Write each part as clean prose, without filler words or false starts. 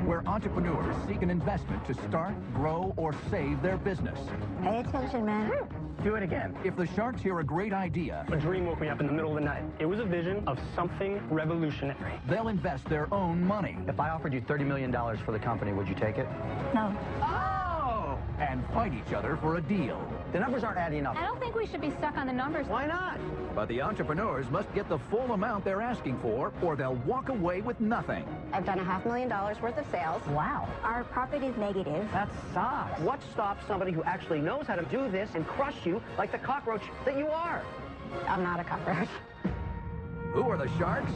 where entrepreneurs seek an investment to start, grow, or save their business. Pay attention, man. Do it again. If the sharks hear a great idea, A dream woke me up in the middle of the night. It was a vision of something revolutionary. they'll invest their own money If I offered you $30 million for the company, would you take it? No. Oh! and fight each other for a deal. The numbers aren't adding up. I don't think we should be stuck on the numbers. Why not? But the entrepreneurs must get the full amount they're asking for, or they'll walk away with nothing. I've done $500,000 worth of sales. Wow. Our profit is negative. That sucks. What stops somebody who actually knows how to do this and crush you like the cockroach that you are? I'm not a cockroach. Who are the sharks?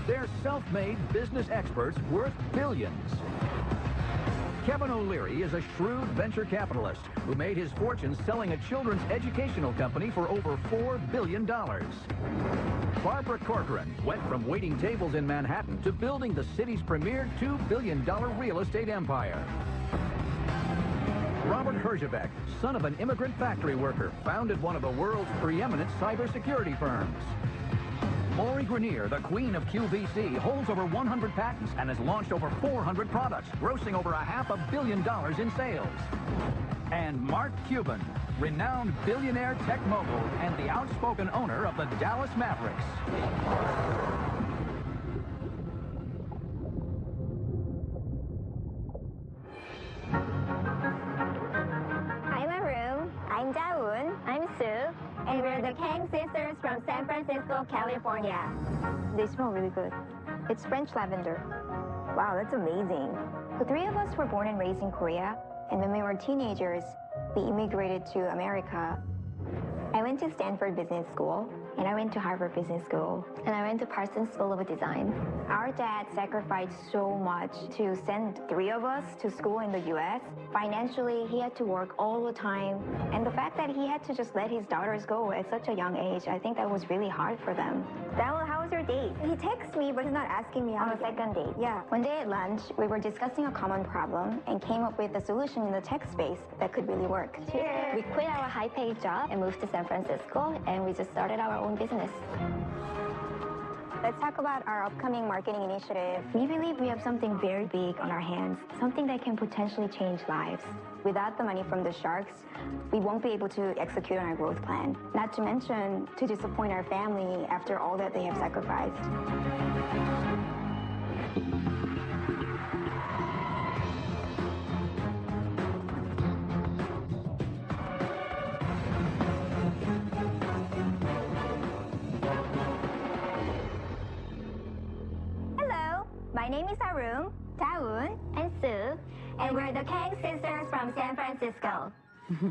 They're self-made business experts worth billions. Kevin O'Leary is a shrewd venture capitalist who made his fortune selling a children's educational company for over $4 billion. Barbara Corcoran went from waiting tables in Manhattan to building the city's premier $2 billion real estate empire. Robert Herjavec, son of an immigrant factory worker, founded one of the world's preeminent cybersecurity firms. Lori Grenier, the queen of QVC, holds over 100 patents and has launched over 400 products, grossing over $500 million in sales. And Mark Cuban, renowned billionaire tech mogul and the outspoken owner of the Dallas Mavericks. I'm Arun. I'm Dawoon. I'm Sue. And we're the Kang sisters from San Francisco, California. They smell really good. It's French lavender. Wow, that's amazing. The three of us were born and raised in Korea, and when we were teenagers, we immigrated to America. I went to Stanford Business School, and I went to Harvard Business School, and I went to Parsons School of Design. Our dad sacrificed so much to send three of us to school in the US. Financially, he had to work all the time, and the fact that he had to just let his daughters go at such a young age, I think that was really hard for them. Dawon, how was your date? He texts me, but he's not asking me on a second date. Yeah. One day at lunch, we were discussing a common problem and came up with a solution in the tech space that could really work. Cheers. We quit our high-paid job and moved to San Francisco, and we just started our own business. Let's talk about our upcoming marketing initiative. We believe we have something very big on our hands, something that can potentially change lives. Without the money from the sharks, we won't be able to execute on our growth plan. Not to mention to disappoint our family after all that they have sacrificed. My name is Arun, Dawoon, and Sue, and we're the Kang sisters from San Francisco.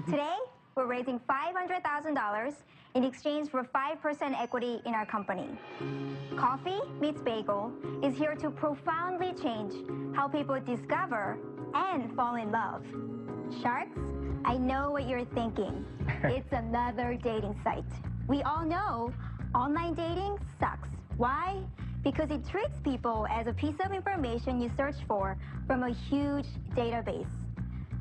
Today, we're raising $500,000 in exchange for 5% equity in our company. Coffee Meets Bagel is here to profoundly change how people discover and fall in love. Sharks, I know what you're thinking. It's another dating site. We all know online dating sucks. Why? Because it treats people as a piece of information you search for from a huge database.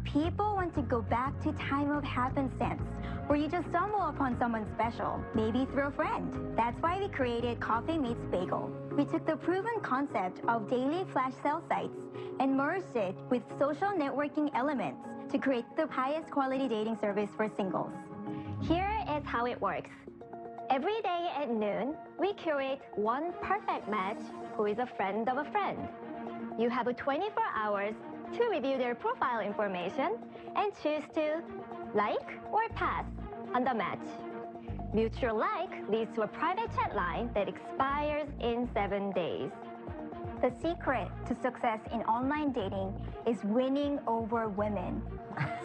People want to go back to time of happenstance, where you just stumble upon someone special, maybe through a friend. That's why we created Coffee Meets Bagel. We took the proven concept of daily flash sale sites and merged it with social networking elements to create the highest quality dating service for singles. Here is how it works. Every day at noon, we curate one perfect match who is a friend of a friend. You have 24 hours to review their profile information and choose to like or pass on the match. Mutual like leads to a private chat line that expires in 7 days. The secret to success in online dating is winning over women.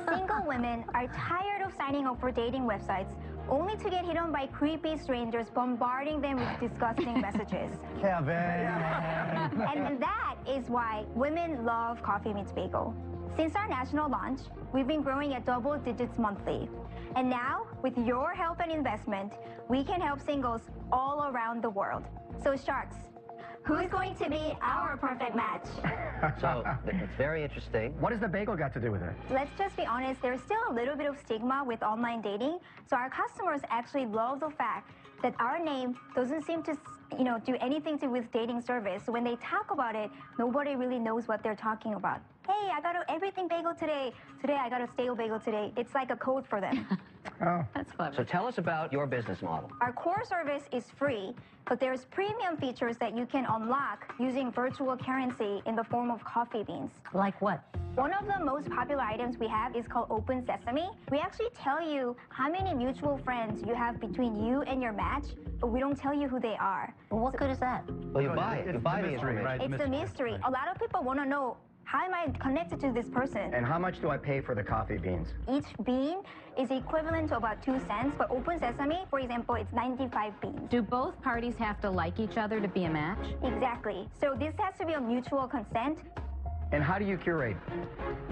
Single women are tired of signing up for dating websites only to get hit on by creepy strangers bombarding them with disgusting messages. Kevin. And that is why women love Coffee Meets Bagel. Since our national launch, we've been growing at double digits monthly. And now, with your help and investment, we can help singles all around the world. So sharks, who's going to be our perfect match? So, it's very interesting. What has the bagel got to do with it? Let's just be honest, there's still a little bit of stigma with online dating. So our customers actually love the fact that our name doesn't seem to, do anything to with dating service. So when they talk about it, nobody really knows what they're talking about. Hey, I got an everything bagel today. Today I got a stale bagel today. It's like a code for them. Oh. That's clever. So tell us about your business model. Our core service is free, but there's premium features that you can unlock using virtual currency in the form of coffee beans. Like what? One of the most popular items we have is called Open Sesame. We actually tell you how many mutual friends you have between you and your match, but we don't tell you who they are. Well, what good is that? Well, you buy it. You buy the mystery, information. right? It's the mystery. A lot of people want to know, how am I connected to this person? And how much do I pay for the coffee beans? Each bean is equivalent to about 2 cents, but Open Sesame, for example, it's 95 beans. Do both parties have to like each other to be a match? Exactly. So this has to be a mutual consent. And how do you curate?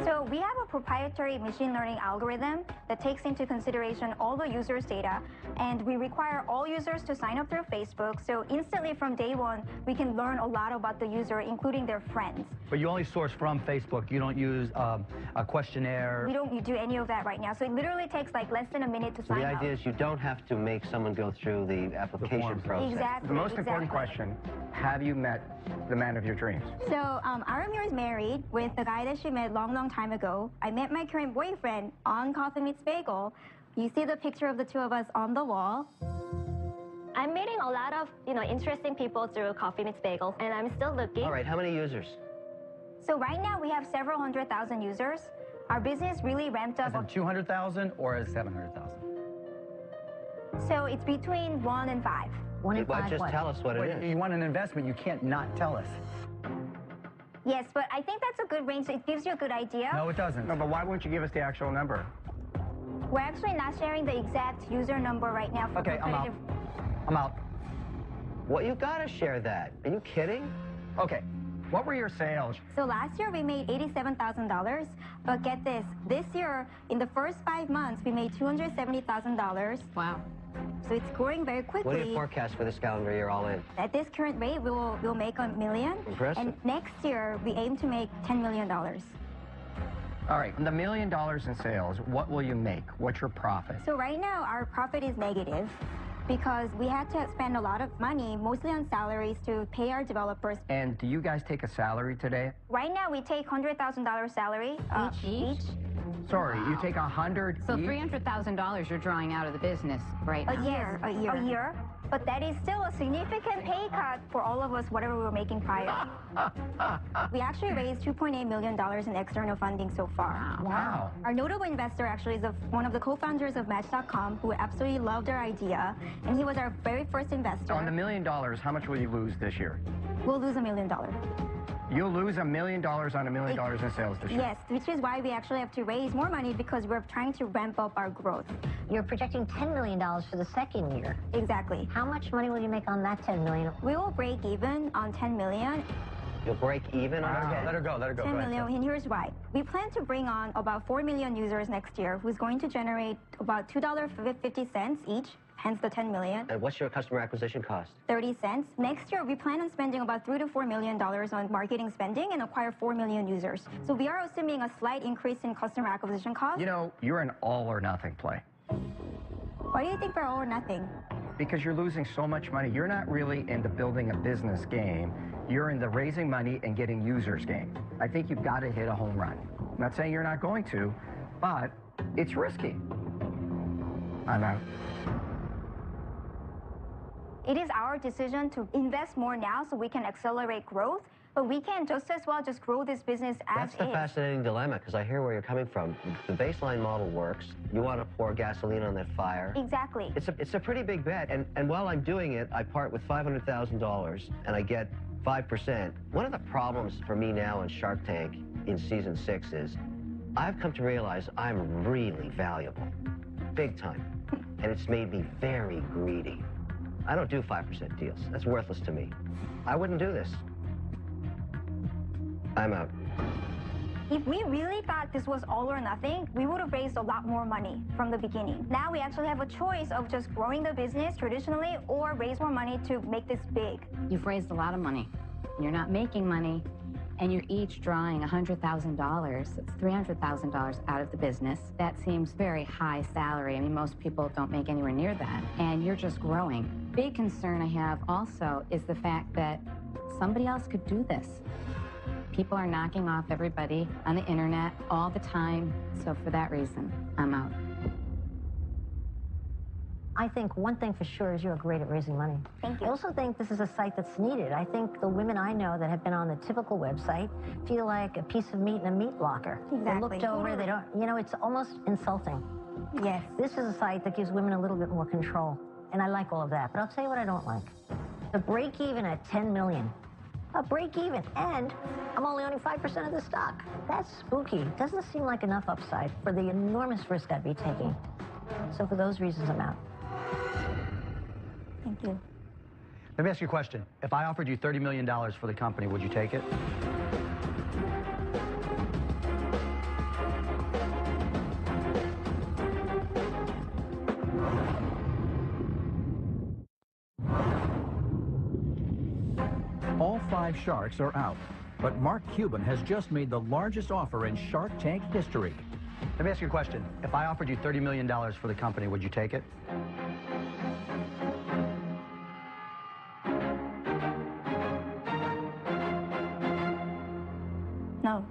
So we have a proprietary machine learning algorithm that takes into consideration all the users' data, and we require all users to sign up through Facebook. So instantly from day one, we can learn a lot about the user, including their friends. But you only source from Facebook. You don't use a questionnaire. We don't do any of that right now. So it literally takes like less than a minute to So sign the up. idea is you don't have to make someone go through the application forms. process. Exactly. The most important exactly. question, have you met the man of your dreams? So Aramir is married with the guy that she met long time ago. I met my current boyfriend on Coffee Meets Bagel. You see the picture of the two of us on the wall. I'm meeting a lot of, interesting people through Coffee Meets Bagel, and I'm still looking. All right, how many users? So right now we have several 100,000 users. Our business really ramped As up. in 200,000 or as 700,000? So it's between 1 and 5. One in Well, five just what? tell us what it Well, is. you want an investment, you can't not tell us. Yes, but I think that's a good range. So it gives you a good idea. No, it doesn't. No, but why won't you give us the actual number? We're actually not sharing the exact user number right now for Okay, I'm out. competitive. I'm out. Well, you gotta share that. Are you kidding? Okay, what were your sales? So last year we made $87,000, but get this, this year in the first 5 months we made $270,000. Wow. So it's growing very What do quickly. you forecast for this calendar year all in? At this current rate, we'll make $1 million. Impressive. And next year we aim to make $10 million. All right, the $1 million in sales, what will you make? What's your profit? So right now our profit is negative because we had to spend a lot of money, mostly on salaries, to pay our developers. And do you guys take a salary today? Right now we take $100,000 salary Each? Sorry, you take 100 So each? $300,000 you're drawing out of the business right now. a year. But that is still a significant pay cut for all of us, whatever we were making prior. We actually raised $2.8 million in external funding so far. Wow. Our notable investor actually is one of the co-founders of Match.com who absolutely loved our idea, and he was our very first investor. On the $1 million, how much will you lose this year? We'll lose $1 million. You'll lose $1 million on $1 million in sales this year. Yes, which is why we actually have to raise more money because we're trying to ramp up our growth. You're projecting $10 million for the second year. Exactly. How much money will you make on that $10 million? We will break even on $10 million. You'll break even on Wow. it? Let her go, let her go. 10 Go ahead, million, and here's why. We plan to bring on about 4 million users next year, who's going to generate about $2.50 each, hence the 10 million, And what's your customer acquisition cost? 30 cents. Next year, we plan on spending about $3 to $4 million on marketing spending and acquire 4 million users. So we are assuming a slight increase in customer acquisition cost. You know, you're an all or nothing play Why do you think we're all or nothing? because you're losing so much money. You're not really into building a business game. You're in the raising money and getting users game. I think you've got to hit a home run. I'm not saying you're not going to, but it's risky. I'm out. It is our decision to invest more now so we can accelerate growth, but we can just as well just grow this business as That's the is. fascinating dilemma, because I hear where you're coming from. The baseline model works. You want to pour gasoline on that fire. Exactly. It's a pretty big bet, and while I'm doing it, I part with $500,000, and I get 5%. One of the problems for me now in Shark Tank in season 6 is I've come to realize I'm really valuable, big time, and it's made me very greedy. I don't do 5% deals. That's worthless to me. I wouldn't do this. I'm out. If we really thought this was all or nothing, we would have raised a lot more money from the beginning. Now we actually have a choice of just growing the business traditionally or raise more money to make this big. You've raised a lot of money. You're not making money, and you're each drawing $100,000. That's $300,000 out of the business. That seems very high salary. I mean, most people don't make anywhere near that. And you're just growing. big concern I have also is the fact that somebody else could do this. People are knocking off everybody on the internet all the time. So for that reason, I'm out. I think one thing for sure is you're great at raising money. Thank you. I also think this is a site that's needed. I think the women I know that have been on the typical website feel like a piece of meat in a meat locker. Exactly. They're looked over, they don't, you know, it's almost insulting. Yes. This is a site that gives women a little bit more control, and I like all of that. But I'll tell you what I don't like. The break even at 10 million. A break even, and I'm only owning 5% of the stock. That's spooky. Doesn't seem like enough upside for the enormous risk I'd be taking. So for those reasons, I'm out. Thank you. Let me ask you a question. If I offered you $30 million for the company, would you take it? All 5 sharks are out, but Mark Cuban has just made the largest offer in Shark Tank history. Let me ask you a question. If I offered you $30 million for the company, would you take it? No.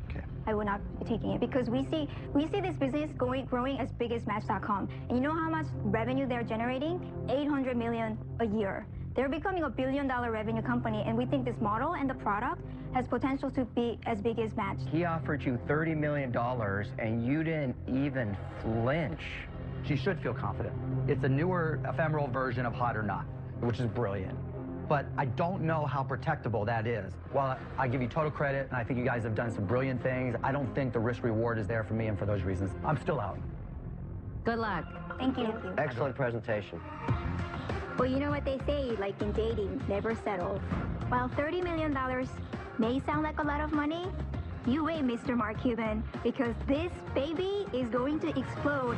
Okay. I will not be taking it because we see this business growing as big as Match.com. And you know how much revenue they're generating? $800 million a year. They're becoming a $1 billion revenue company, and we think this model and the product has potential to be as big as Match. He offered you $30 million, and you didn't even flinch. She should feel confident. It's a newer, ephemeral version of Hot or Not, which is brilliant. But I don't know how protectable that is. While I give you total credit, and I think you guys have done some brilliant things, I don't think the risk-reward is there for me, and for those reasons, I'm still out. Good luck. Thank you. Excellent presentation. Well, you know what they say, like in dating, never settle. While $30 million may sound like a lot of money, you wait, Mr. Mark Cuban, because this baby is going to explode.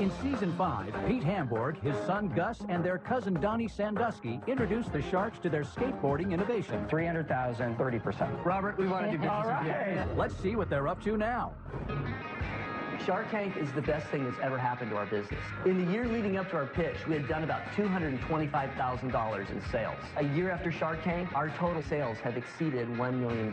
In season 5, Pete Hamburg, his son Gus, and their cousin Donnie Sandusky introduced the Sharks to their skateboarding innovation. 300,000, 30%. Robert, we want to do business with you. Let's see what they're up to now. Shark Tank is the best thing that's ever happened to our business. In the year leading up to our pitch, we had done about $225,000 in sales. A year after Shark Tank, our total sales have exceeded $1 million.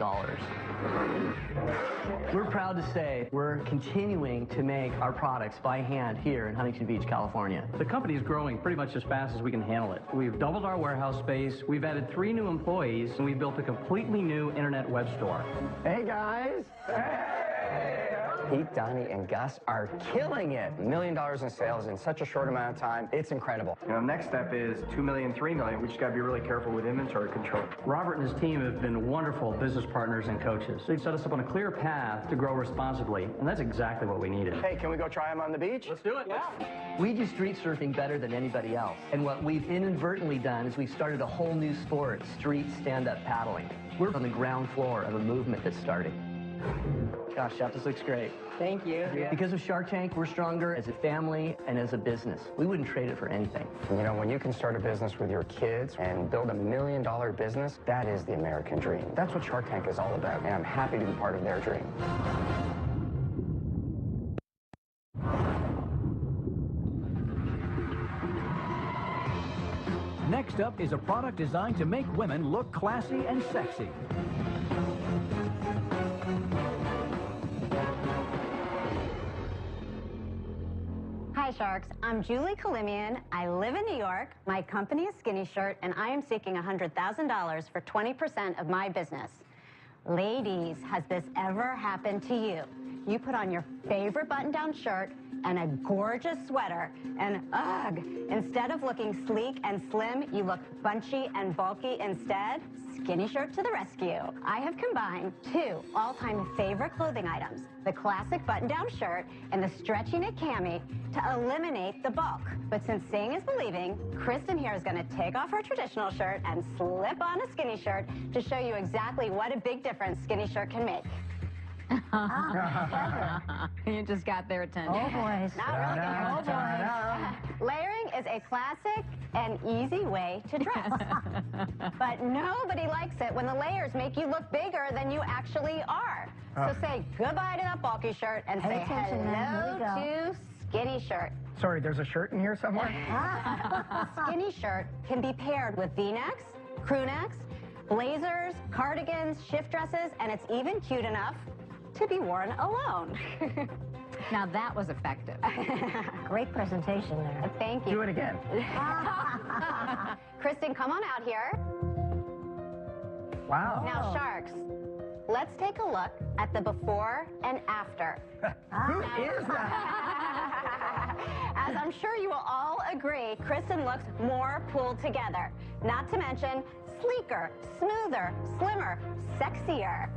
We're proud to say we're continuing to make our products by hand here in Huntington Beach, California. The company is growing pretty much as fast as we can handle it. We've doubled our warehouse space, we've added 3 new employees, and we've built a completely new internet web store. Hey, guys. Pete, Donnie, and Gus are killing it. $1 million in sales in such a short amount of time. It's incredible. You know, next step is 2 million, 3 million. We just got to be really careful with inventory control. Robert and his team have been wonderful business partners and coaches. They've set us up on a clear path to grow responsibly, and that's exactly what we needed. Hey, can we go try them on the beach? Let's do it. Yeah. We do street surfing better than anybody else. And what we've inadvertently done is we've started a whole new sport, street stand-up paddling. We're on the ground floor of a movement that's starting. Gosh, Chef, this looks great. Thank you. Yeah. Because of Shark Tank, we're stronger as a family and as a business. We wouldn't trade it for anything. You know, when you can start a business with your kids and build $1 million business, that is the American dream. That's what Shark Tank is all about, and I'm happy to be part of their dream. Next up is a product designed to make women look classy and sexy. Hi, Sharks. I'm Julie Kalimian. I live in New York. My company is Skinny Shirt, and I am seeking $100,000 for 20% of my business. Ladies, has this ever happened to you? You put on your favorite button-down shirt and a gorgeous sweater, and ugh, instead of looking sleek and slim, you look bunchy and bulky instead? Skinny Shirt to the rescue. I have combined 2 all-time favorite clothing items, the classic button-down shirt and the stretchy knit cami, to eliminate the bulk. But since seeing is believing, Kristen here is gonna take off her traditional shirt and slip on a Skinny Shirt to show you exactly what a big difference Skinny Shirt can make. You just got their attention. Oh, boys. Not really good. Oh, boy. Layering is a classic and easy way to dress. But nobody likes it when the layers make you look bigger than you actually are. So say goodbye to that bulky shirt and say hello to skinny shirt. Sorry, there's a shirt in here somewhere? Skinny shirt can be paired with V-necks, crew necks, blazers, cardigans, shift dresses, and it's even cute enough to be worn alone. Now that was effective. Great presentation there. Thank you. Do it again. Kristen, come on out here. Wow. Now, Sharks, let's take a look at the before and after. Who is that? As I'm sure you will all agree, Kristen looks more pulled together. Not to mention sleeker, smoother, slimmer, sexier.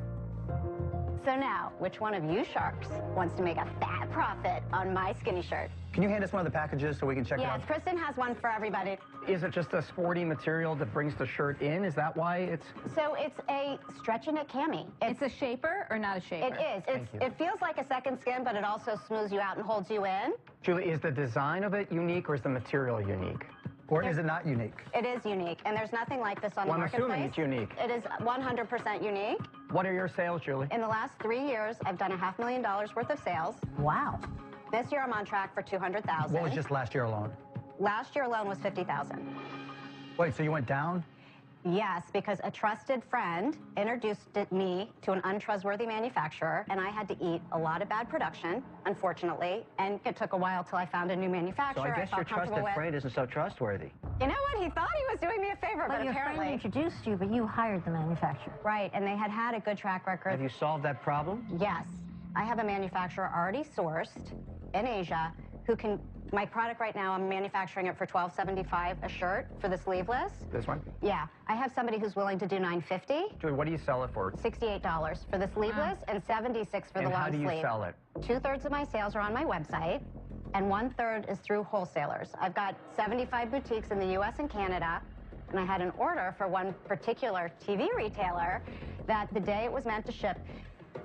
So now, which one of you sharks wants to make a fat profit on my skinny shirt? Can you hand us one of the packages so we can check it Yes, out? Kristen has one for everybody. Is it just a sporty material that brings the shirt in? Is that why it's... So it's a stretch knit cami. It's a shaper or not a shaper? It is. It feels like a second skin, but it also smooths you out and holds you in. Julie, is the design of it unique or is the material unique? Or is it not unique? It is unique, and there's nothing like this on the I'm marketplace. assuming it's unique. It is 100% unique. What are your sales, Julie? In the last 3 years, I've done $500,000 worth of sales. Wow. This year, I'm on track for $200,000. What was just last year alone? Last year alone was $50,000. Wait, so you went down? Yes, because a trusted friend introduced me to an untrustworthy manufacturer, and I had to eat a lot of bad production, unfortunately, and it took a while till I found a new manufacturer. So I guess your trusted friend isn't so trustworthy. You know what? He thought he was doing me a favor, but your apparently... friend introduced you, but you hired the manufacturer. Right, and they had a good track record. Have you solved that problem? Yes. I have a manufacturer already sourced in Asia who can... My product right now, I'm manufacturing it for $12.75 a shirt for the sleeveless. This one? Yeah. I have somebody who's willing to do $9.50. Julie, what do you sell it for? $68 for the sleeveless and $76 for the long sleeve. And how do you sell it? 2/3 of my sales are on my website, and 1/3 is through wholesalers. I've got 75 boutiques in the U.S. and Canada, and I had an order for one particular TV retailer that the day it was meant to ship,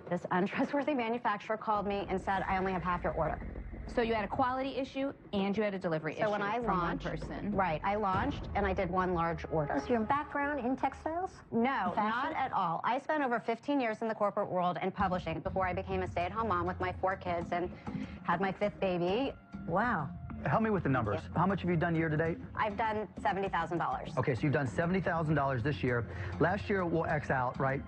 this untrustworthy manufacturer called me and said, I only have half your order. So you had a quality issue and you had a delivery issue. So when I launched, one person. Right, I launched and I did one large order. Is your background in textiles? No, not at all. I spent over 15 years in the corporate world and publishing before I became a stay-at-home mom with my 4 kids and had my 5th baby. Wow. Help me with the numbers. How much have you done year to date? I've done $70,000. Okay, so you've done $70,000 this year. Last year we'll X out, right?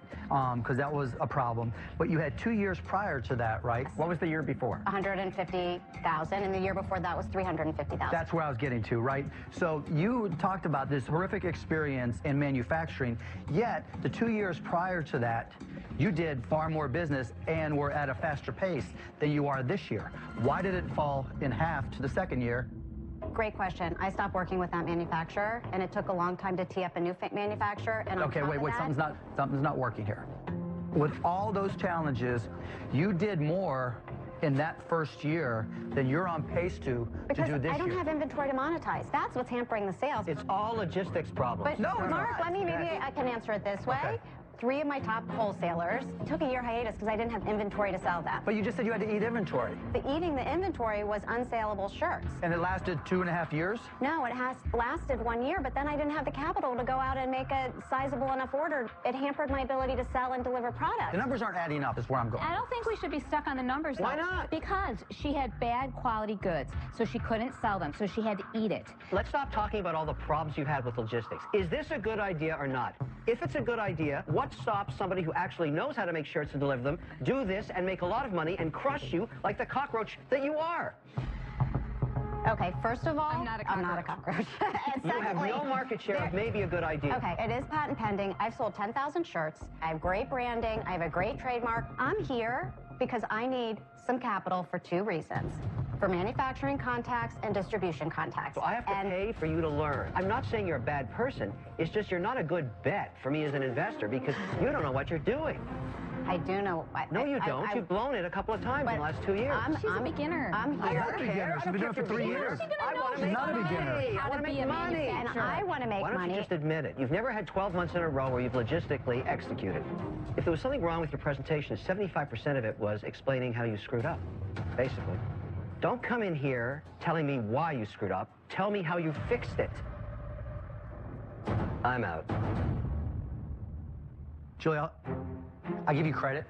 Because that was a problem. But you had 2 years prior to that, right? What was the year before? $150,000, and the year before that was $350,000. That's where I was getting to, right? So you talked about this horrific experience in manufacturing, yet the 2 years prior to that, you did far more business and were at a faster pace than you are this year. Why did it fall in half to the second year? Great question. I stopped working with that manufacturer, and it took a long time to tee up a new manufacturer. And okay, wait, something's not working here. With all those challenges, you did more in that first year than you're on pace to do this year. Because I don't have inventory to monetize. That's what's hampering the sales. It's all logistics problems. But Mark, maybe I can answer it this way. Okay. 3 of my top wholesalers took a year hiatus because I didn't have inventory to sell them. But you just said you had to eat inventory. But eating the inventory was unsaleable shirts. And it lasted 2.5 years? No, it has lasted 1 year, but then I didn't have the capital to go out and make a sizable enough order. It hampered my ability to sell and deliver products. The numbers aren't adding up is where I'm going. I don't think we should be stuck on the numbers, though. Why not? Because she had bad quality goods, so she couldn't sell them, so she had to eat it. Let's stop talking about all the problems you've had with logistics. Is this a good idea or not? If it's a good idea, what stops somebody who actually knows how to make shirts and deliver them, do this and make a lot of money and crush you like the cockroach that you are? Okay, first of all, I'm not a cockroach. And You have no market share of maybe a good idea. Okay, it is patent pending. I've sold 10,000 shirts. I have great branding. I have a great trademark. I'm here because I need some capital for 2 reasons. for manufacturing contacts and distribution contacts. So I have to pay for you to learn. I'm not saying you're a bad person. It's just you're not a good bet for me as an investor because you don't know what you're doing. I do know. No, you don't. You've blown it a couple of times in the last 2 years. She's a beginner. I'm I here. don't care. She's been doing it for 3 years. I want to make money. I want to make money. And I want to make Why don't money. you just admit it? You've never had 12 months in a row where you've logistically executed. If there was something wrong with your presentation, 75% of it was explaining how you screwed up, basically. Don't come in here telling me why you screwed up. Tell me how you fixed it. I'm out. Julia, I give you credit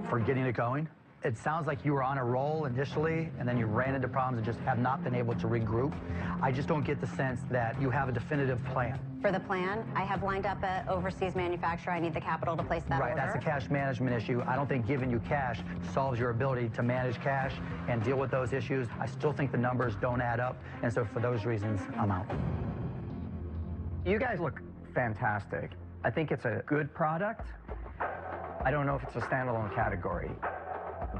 for getting it going. It sounds like you were on a roll initially, and then you ran into problems and just have not been able to regroup. I just don't get the sense that you have a definitive plan. For the plan, I have lined up an overseas manufacturer. I need the capital to place that Right, order. that's a cash management issue. I don't think giving you cash solves your ability to manage cash and deal with those issues. I still think the numbers don't add up, and so for those reasons, I'm out. You guys look fantastic. I think it's a good product. I don't know if it's a standalone category,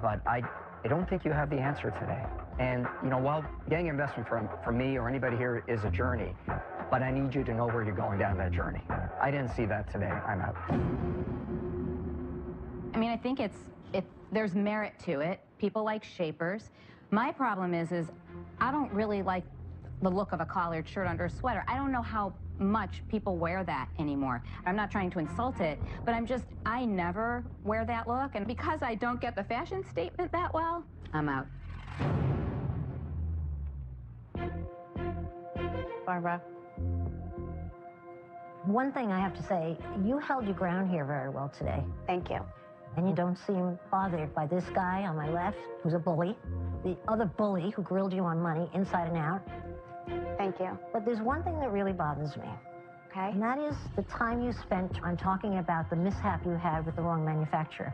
but I don't think you have the answer today. And, you know, while getting investment from me or anybody here is a journey, but I need you to know where you're going down that journey. I didn't see that today. I'm out. I mean, I think there's merit to it. People like shapers. My problem is I don't really like the look of a collared shirt under a sweater. I don't know how much people wear that anymore. I'm not trying to insult it, but I never wear that look, and because I don't get the fashion statement that well, I'm out. Barbara. One thing I have to say, you held your ground here very well today. Thank you. And you don't seem bothered by this guy on my left, who's a bully, the other bully who grilled you on money inside and out. Thank you. But there's one thing that really bothers me. Okay. And that is the time you spent on talking about the mishap you had with the wrong manufacturer.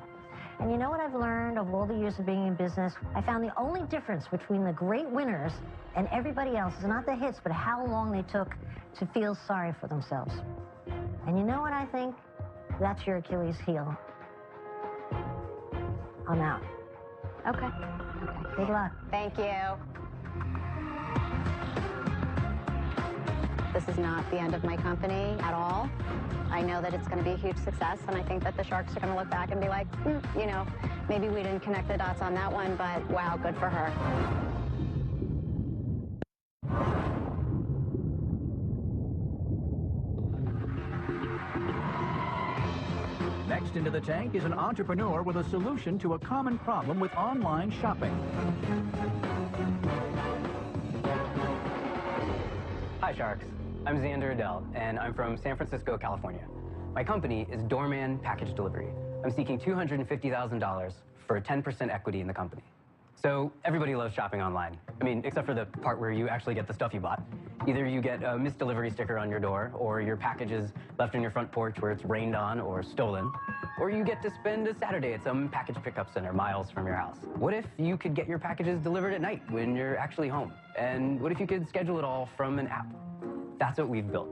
And you know what I've learned over all the years of being in business? I found the only difference between the great winners and everybody else is not the hits, but how long they took to feel sorry for themselves. And you know what I think? That's your Achilles heel. I'm out. Okay. Good luck. Thank you. This is not the end of my company at all. I know that it's going to be a huge success, and I think that the Sharks are going to look back and be like, you know, maybe we didn't connect the dots on that one, but wow, good for her. Next into the tank is an entrepreneur with a solution to a common problem with online shopping. Hi, Sharks. I'm Xander Adele, and I'm from San Francisco, California. My company is Doorman Package Delivery. I'm seeking $250,000 for 10% equity in the company. So everybody loves shopping online. I mean, except for the part where you actually get the stuff you bought. Either you get a missed delivery sticker on your door, or your package is left on your front porch where it's rained on or stolen, or you get to spend a Saturday at some package pickup center miles from your house. What if you could get your packages delivered at night when you're actually home? And what if you could schedule it all from an app? That's what we've built.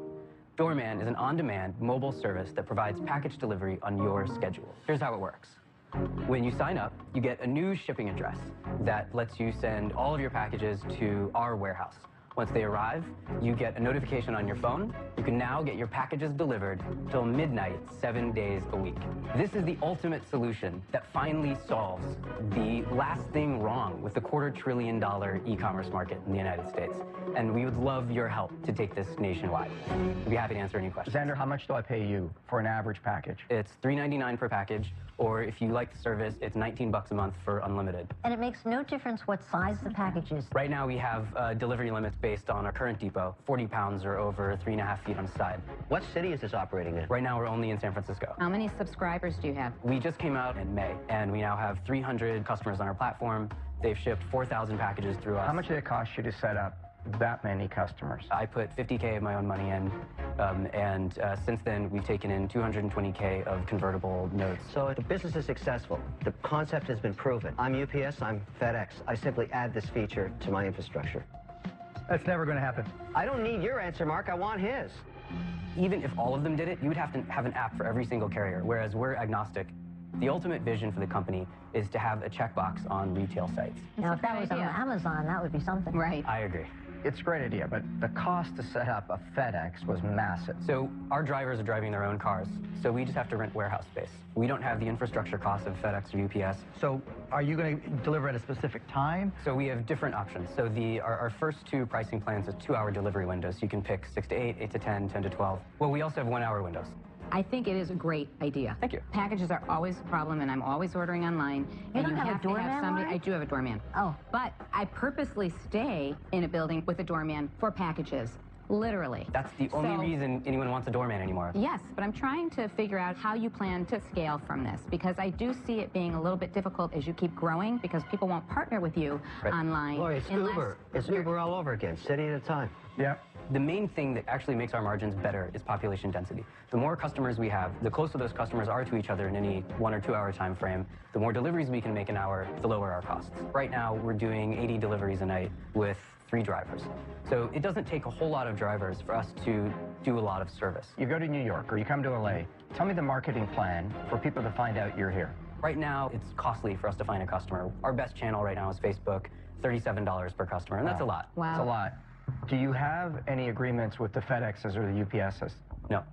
Doorman is an on-demand mobile service that provides package delivery on your schedule. Here's how it works. When you sign up, you get a new shipping address that lets you send all of your packages to our warehouse. Once they arrive, you get a notification on your phone. You can now get your packages delivered till midnight, 7 days a week. This is the ultimate solution that finally solves the last thing wrong with the $250 billion e-commerce market in the United States. And we would love your help to take this nationwide. We'd be happy to answer any questions. Xander, how much do I pay you for an average package? It's $3.99 per package, or if you like the service, it's $19 a month for unlimited. And it makes no difference what size the package is. Right now we have delivery limits based on our current depot, 40 pounds or over 3.5 feet on the side. What city is this operating in? Right now we're only in San Francisco. How many subscribers do you have? We just came out in May, and we now have 300 customers on our platform. They've shipped 4,000 packages through us. How much did it cost you to set up that many customers? I put $50K of my own money in, and since then we've taken in $220K of convertible notes. So if the business is successful, the concept has been proven. I'm UPS, I'm FedEx. I simply add this feature to my infrastructure. That's never going to happen. I don't need your answer, Mark. I want his. Even if all of them did it, you would have to have an app for every single carrier, whereas we're agnostic. The ultimate vision for the company is to have a checkbox on retail sites. Now, if that was on Amazon, that would be something. Right. I agree. It's a great idea, but the cost to set up a FedEx was massive. So our drivers are driving their own cars, so we just have to rent warehouse space. We don't have the infrastructure costs of FedEx or UPS. So are you going to deliver at a specific time? So we have different options. So our first two pricing plans is 2-hour delivery windows. You can pick 6 to 8, 8 to 10, 10 to 12. Well, we also have 1-hour windows. I think it is a great idea. Thank you. Packages are always a problem, and I'm always ordering online. You and don't you have a doorman, somebody. Lauren? I do have a doorman. Oh. But I purposely stay in a building with a doorman for packages, literally. That's the only reason anyone wants a doorman anymore. Yes, but I'm trying to figure out how you plan to scale from this, because I do see it being a little bit difficult as you keep growing, because people won't partner with you online. Boy, it's Uber. It's Uber all over again, city at a time. Yeah. The main thing that actually makes our margins better is population density. The more customers we have, the closer those customers are to each other in any 1 or 2 hour time frame, the more deliveries we can make an hour, the lower our costs. Right now, we're doing 80 deliveries a night with 3 drivers. So it doesn't take a whole lot of drivers for us to do a lot of service. You go to New York or you come to LA, tell me the marketing plan for people to find out you're here. Right now, it's costly for us to find a customer. Our best channel right now is Facebook, $37 per customer, and that's a lot. Wow. That's a lot. Do you have any agreements with the FedExes or the UPSs? No.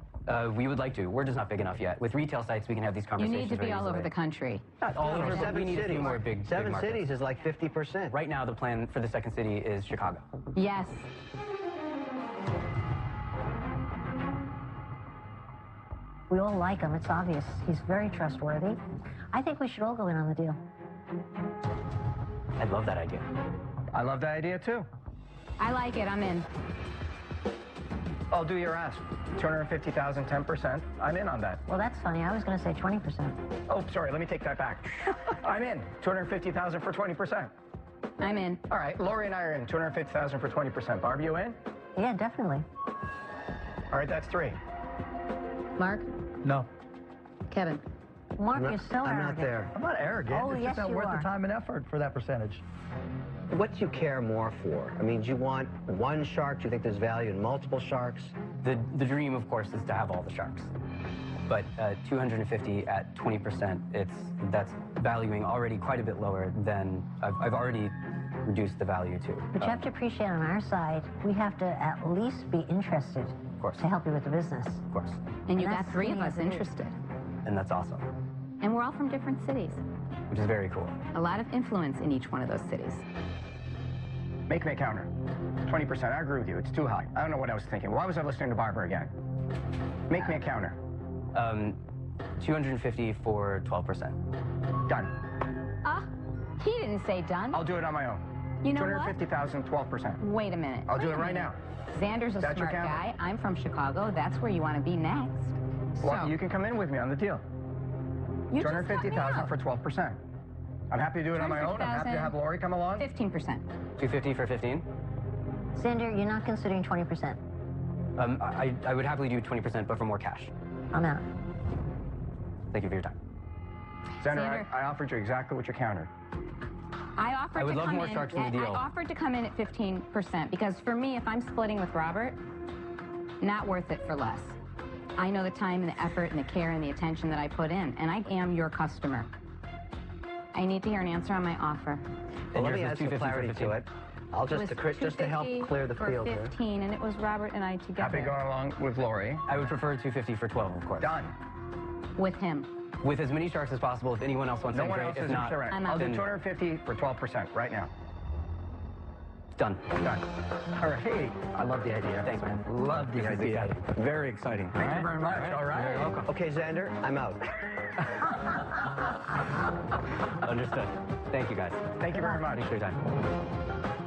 We would like to. We're just not big enough yet. With retail sites, we can have these You conversations need to be very all over easily. the country. Not all over, but we need a few more big Seven markets. cities is like 50%. Right now, the plan for the second city is Chicago. Yes. We all like him. It's obvious. He's very trustworthy. I think we should all go in on the deal. I'd love that idea. I love that idea too. I like it. I'm in. I'll do your ask. 250,000, 10%. I'm in on that. Well, that's funny. I was going to say 20%. Oh, sorry. Let me take that back. I'm in. 250,000 for 20%. I'm in. All right. Lori and I are in. 250,000 for 20%. Barb, you in? Yeah, definitely. All right. That's 3. Mark? No. Kevin? Mark, you're so I'm arrogant. not there. I'm not arrogant. Oh, it's yes, just not you worth are. the time and effort for that percentage. What do you care more for? I mean, do you want one shark? Do you think there's value in multiple sharks? The dream, of course, is to have all the sharks. But 250 at 20%, that's valuing already quite a bit lower than I've already reduced the value to. But you have to appreciate on our side, we have to at least be interested to help you with the business. Of course. And you And got that's 3 of the us thing you have to do. interested. And that's awesome, And we're all from different cities. which is very cool. A lot of influence in each one of those cities. Make me a counter. 20%. I agree with you. It's too high. I don't know what I was thinking. Why was I listening to Barbara again? Make me a counter. 250 for 12%. Done. He didn't say done. I'll do it on my own. You know what? 250,000, 12%. Wait a minute. I'll do Wait it a right minute. now. Xander's a That's your smart counter. guy. I'm from Chicago. That's where you want to be next. Well, So, you can come in with me on the deal. you just cut me 250,000 out. for 12%. I'm happy to do it on my own. I'm happy to have Lori come along. 15%. 250 for 15? Sander, you're not considering 20%. I would happily do 20%, but for more cash. I'm out. Thank you for your time. Xander, I offered you exactly what you countered. I offered I would to love come more in sharks in the at- deal. I offered to come in at 15% because for me, if I'm splitting with Robert, not worth it for less. I know the time and the effort and the care and the attention that I put in, and I am your customer. I need to hear an answer on my offer. Well, let me yours add was some 250 for clarity 15. to it. I'll It just was to help 250 clear the for field here. 15, and it was Robert and I together. Happy going along with Lori. I would prefer 250 for 12, of course. Done. With him. With as many sharks as possible. If anyone else wants No to, one great. else If is not, correct. I'm I'll out. do then 250 for 12% right now. done. Done. All right. Hey, I love the idea. Thanks, man. Love the idea. Very exciting. Thank you very much. All right. You're welcome. Okay, Xander, I'm out. Understood. Thank you, guys. Thank you very much. Thanks for your time.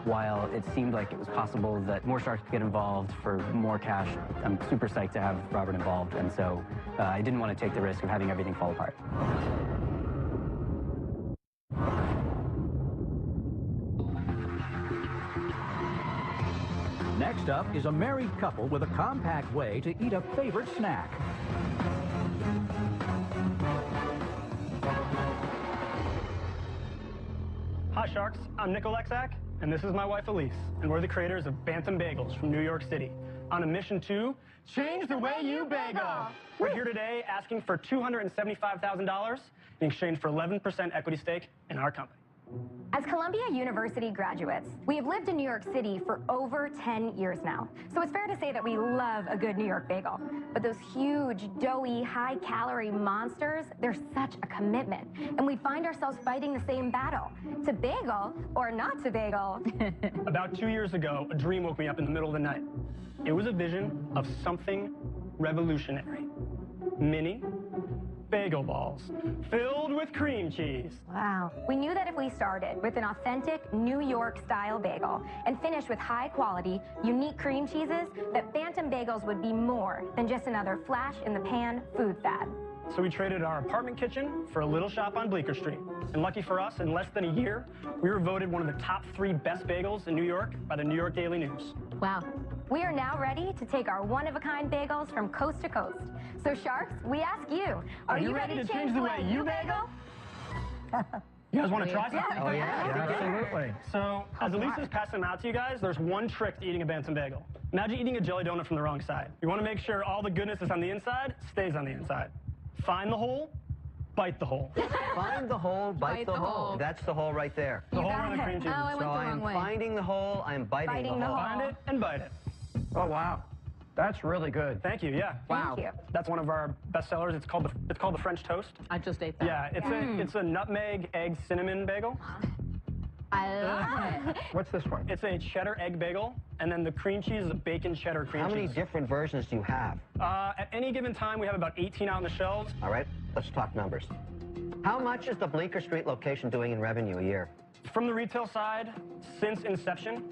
While it seemed like it was possible that more sharks could get involved for more cash, I'm super psyched to have Robert involved, and so I didn't want to take the risk of having everything fall apart. Next up is a married couple with a compact way to eat a favorite snack. Hi Sharks, I'm Nick Oleksak, and this is my wife Elise, and we're the creators of Bantam Bagels from New York City. on a mission to change the way you bagel. We're here today asking for $275,000 in exchange for 11% equity stake in our company. As Columbia University graduates, we have lived in New York City for over 10 years now. So it's fair to say that we love a good New York bagel. But those huge, doughy, high-calorie monsters, they're such a commitment. And we find ourselves fighting the same battle. To bagel or not to bagel. About 2 years ago, a dream woke me up in the middle of the night. It was a vision of something revolutionary. Mini bagel balls filled with cream cheese. Wow. We knew that if we started with an authentic New York-style bagel and finished with high-quality, unique cream cheeses, that Phantom Bagels would be more than just another flash-in-the-pan food fad. So we traded our apartment kitchen for a little shop on Bleecker Street. And lucky for us, in less than a year, we were voted one of the top 3 best bagels in New York by the New York Daily News. Wow. We are now ready to take our one-of-a-kind bagels from coast to coast. So Sharks, we ask you, are you ready to change the way you bagel? You guys want to try some? Yeah. Oh, yeah, absolutely. So, as Elisa's passing them out to you guys, there's one trick to eating a Bantam bagel. Imagine eating a jelly donut from the wrong side. You want to make sure all the goodness that's on the inside stays on the inside. Find the hole, bite the hole. Find the hole, bite the hole. That's the hole right there. The hole where the cream cheese is. Oh, I went So the I am wrong way. finding the hole, I am biting the hole. Find it and bite it. Oh, wow. That's really good. Thank you, yeah. Wow. Thank you. That's one of our best sellers. It's called the French toast. I just ate that. Yeah, it's a nutmeg, egg, cinnamon bagel. I love it. What's this one? It's a cheddar egg bagel, and then the cream cheese is a bacon cheddar cream How many cheese. different versions do you have? At any given time, we have about 18 out on the shelves. All right, let's talk numbers. How much is the Bleecker Street location doing in revenue a year? From the retail side, since inception,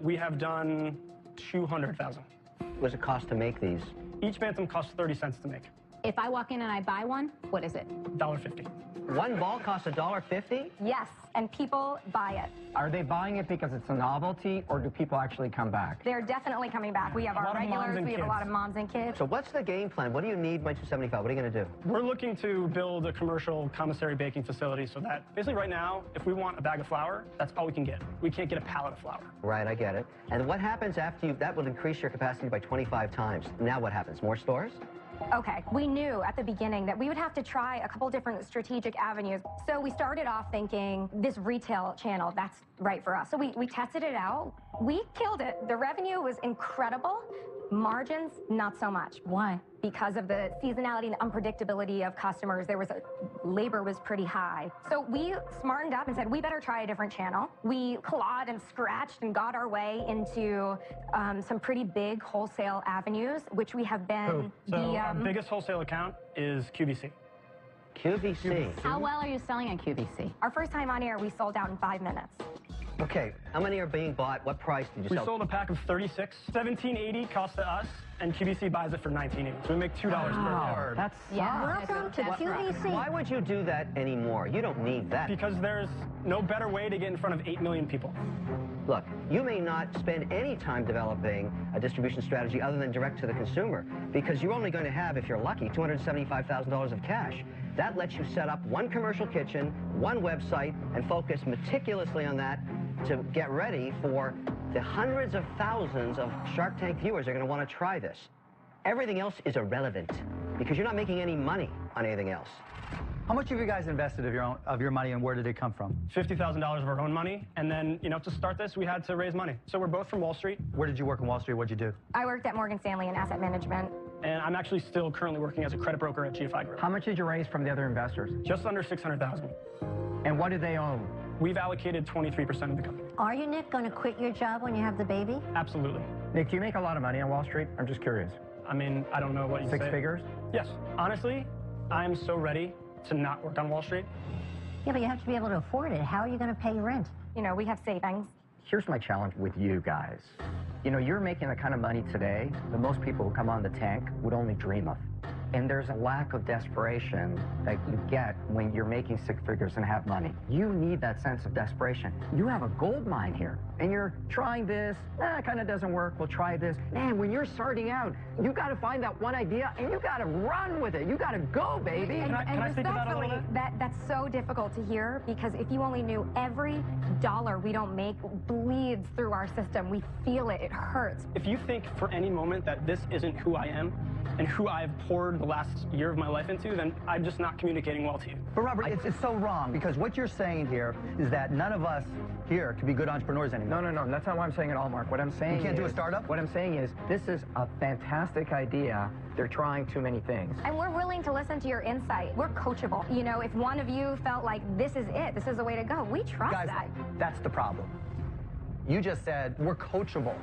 we have done 200,000. What does it cost to make these? Each Bantam costs 30 cents to make. If I walk in and I buy one, what is it? $1.50. One ball costs $1.50? Yes, and people buy it. Are they buying it because it's a novelty, or do people actually come back? They're definitely coming back. We have A our lot of moms regulars, and we have a kids. lot of moms and kids. So what's the game plan? What do you need by 275? What are you going to do? We're looking to build a commercial commissary baking facility so that basically right now, if we want a bag of flour, that's all we can get. We can't get a pallet of flour. Right, I get it. And what happens after you, that will increase your capacity by 25 times. Now what happens? More stores? Okay, we knew at the beginning that we would have to try a couple different strategic avenues. So we started off thinking this retail channel, that's right for us. So we tested it out. We killed it. The revenue was incredible. Margins, not so much. Why? Because of the seasonality and the unpredictability of customers, labor was pretty high. So we smartened up and said, we better try a different channel. We clawed and scratched and got our way into some pretty big wholesale avenues, which we have been Our biggest wholesale account is QVC. QVC. How well are you selling on QVC? Our first time on air, we sold out in 5 minutes. Okay, how many are being bought? What price did you We sell? sold a pack of 36. $17.80 cost to us, and QVC buys it for $19.80. So we make $2 per card. That's Welcome to QVC. Why would you do that anymore? You don't need that. Because there's no better way to get in front of 8 million people. Look, you may not spend any time developing a distribution strategy other than direct to the consumer, because you're only going to have, if you're lucky, $275,000 of cash. That lets you set up one commercial kitchen, one website, and focus meticulously on that to get ready for the hundreds of thousands of Shark Tank viewers that are going to want to try this. Everything else is irrelevant because you're not making any money on anything else. How much have you guys invested of your money, and where did it come from? $50,000 of our own money, and then, to start this, we had to raise money. So we're both from Wall Street. Where did you work on Wall Street? What'd you do? I worked at Morgan Stanley in asset management. And I'm actually still currently working as a credit broker at GFI Group. How much did you raise from the other investors? Just under $600,000. And what do they own? We've allocated 23% of the company. Are you, Nick, going to quit your job when you have the baby? Absolutely. Nick, do you make a lot of money on Wall Street? I'm just curious. I mean, I don't know what you say. 6 figures? Yes. Honestly, I'm so ready to not work on Wall Street. Yeah, but you have to be able to afford it. How are you going to pay rent? We have savings. Here's my challenge with you guys. You're making the kind of money today that most people who come on the tank would only dream of. And there's a lack of desperation that you get when you're making six figures and have money. You need that sense of desperation. You have a gold mine here, and you're trying this, it kind of doesn't work, we'll try this. Man, when you're starting out, you got to find that one idea, and you got to run with it. You got to go, baby. And Can I speak to that a little bit? That's so difficult to hear, because if you only knew every dollar we don't make bleeds through our system. We feel it. It hurts. If you think for any moment that this isn't who I am and who I've poured the last year of my life into, then I'm just not communicating well to you. But Robert, it's so wrong, because what you're saying here is that none of us here can be good entrepreneurs anymore. No, that's not what I'm saying at all, Mark. What I'm saying You can't do a startup? What I'm saying is, this is a fantastic idea. They're trying too many things. And we're willing to listen to your insight. We're coachable. You know, if one of you felt like this is it, this is the way to go, we trust Guys, that. that's the problem. You just said we're coachable.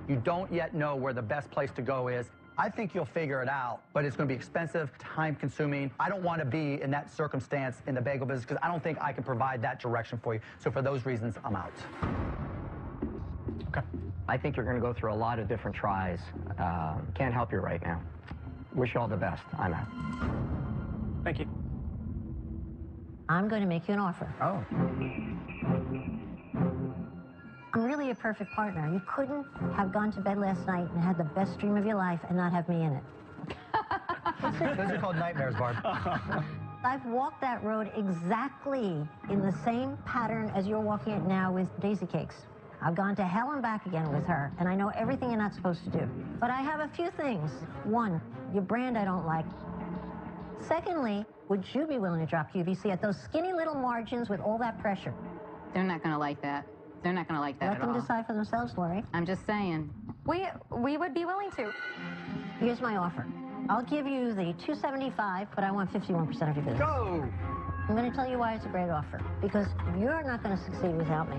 You don't yet know where the best place to go is. I think you'll figure it out, but it's going to be expensive, time-consuming. I don't want to be in that circumstance in the bagel business, because I don't think I can provide that direction for you. So for those reasons, I'm out. Okay. I think you're going to go through a lot of different tries. Can't help you right now. Wish you all the best. I'm out. Thank you. I'm going to make you an offer. Oh. I'm really a perfect partner. You couldn't have gone to bed last night and had the best dream of your life and not have me in it. Those are called nightmares, Barb. I've walked that road exactly in the same pattern as you're walking it now with Daisy Cakes. I've gone to hell and back again with her, and I know everything you're not supposed to do. But I have a few things. One, your brand I don't like. Secondly, would you be willing to drop QVC at those skinny little margins with all that pressure? They're not going to like that. They're not going to like that Let them decide for themselves, Lori. I'm just saying. We would be willing to. Here's my offer. I'll give you the $275, but I want 51% of your business. Go! I'm going to tell you why it's a great offer. Because you're not going to succeed without me.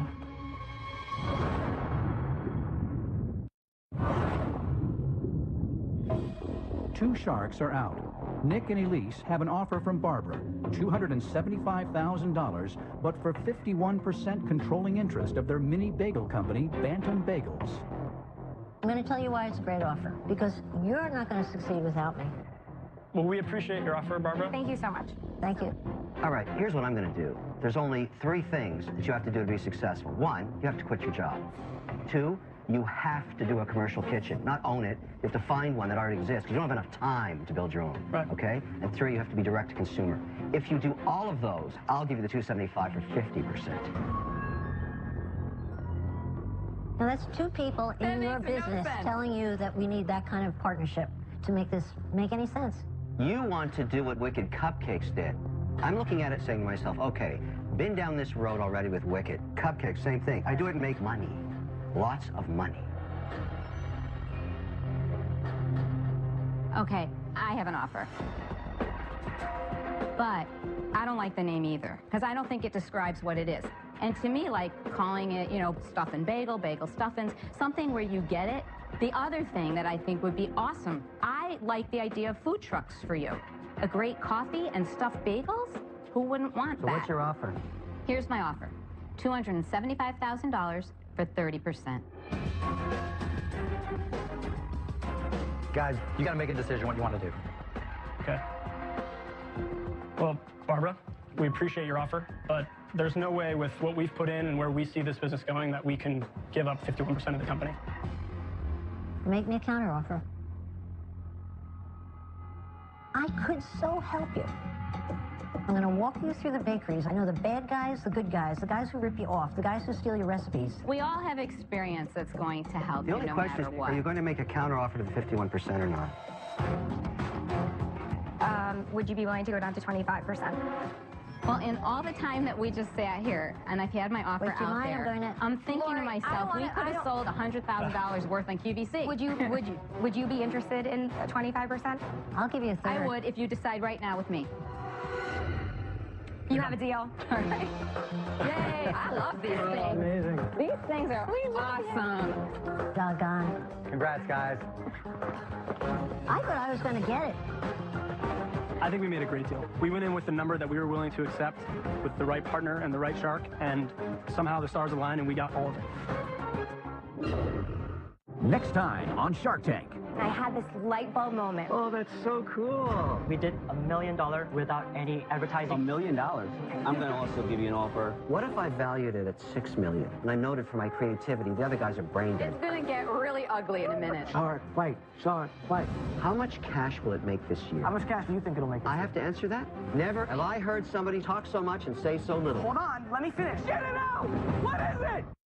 Two sharks are out. Nick and Elise have an offer from Barbara, $275,000, but for 51% controlling interest of their mini bagel company, Bantam Bagels. I'm going to tell you why it's a great offer. Because you're not going to succeed without me. Well, we appreciate your offer, Barbara. Thank you so much. Thank you. All right, here's what I'm going to do. There's only 3 things that you have to do to be successful. 1, you have to quit your job. 2, you have to do a commercial kitchen. Not own it. You have to find one that already exists, because you don't have enough time to build your own. Right. Okay? And 3, you have to be direct to consumer. If you do all of those, I'll give you the $275 for 50%. Now, that's 2 people in your business telling you that we need that kind of partnership to make this make any sense. You want to do what Wicked Cupcakes did. I'm looking at it saying to myself, okay, been down this road already with Wicked. Cupcakes, same thing. I do it and make money. Lots of money. Okay, I have an offer. But I don't like the name either, because I don't think it describes what it is. And to me, like calling it, stuffin' bagel, bagel stuffins, something where you get it. The other thing that I think would be awesome, I like the idea of food trucks for you. A great coffee and stuffed bagels? Who wouldn't want that? So what's your offer? Here's my offer. $275,000 for 30%. Guys, you got to make a decision what you want to do. Okay. Well, Barbara, we appreciate your offer, but there's no way with what we've put in and where we see this business going that we can give up 51% of the company. Make me a counteroffer. I could so help you. I'm going to walk you through the bakeries. I know the bad guys, the good guys, the guys who rip you off, the guys who steal your recipes. We all have experience that's going to help The you only no question matter is, what. are you going to make a counteroffer to the 51% or not? Would you be willing to go down to 25%? Well, in all the time that we just sat here, and I've had my offer Wait, do you out mind? there, I'm thinking Lori, to I myself, don't we wanna- could I have don't- sold $100,000 worth on QVC. Would you be interested in 25%? I'll give you a third. I would if you decide right now with me. You have a deal. All right. Yay! I love these things. Amazing. These things are awesome. Doggone. Congrats, guys. I thought I was going to get it. I think we made a great deal. We went in with the number that we were willing to accept with the right partner and the right shark, and somehow the stars aligned and we got all of it. Next time on Shark Tank. I had this light bulb moment. Oh, that's so cool. We did $1 million without any advertising. $1 million? I'm going to also give you an offer. What if I valued it at $6 million? And I noted for my creativity, the other guys are brain dead. It's gonna get really ugly in a minute. Shark, fight, shark, fight. How much cash will it make this year? How much cash do you think it'll make? I have to answer that? Never have I heard somebody talk so much and say so little. Hold on, let me finish. Get it out! What is it?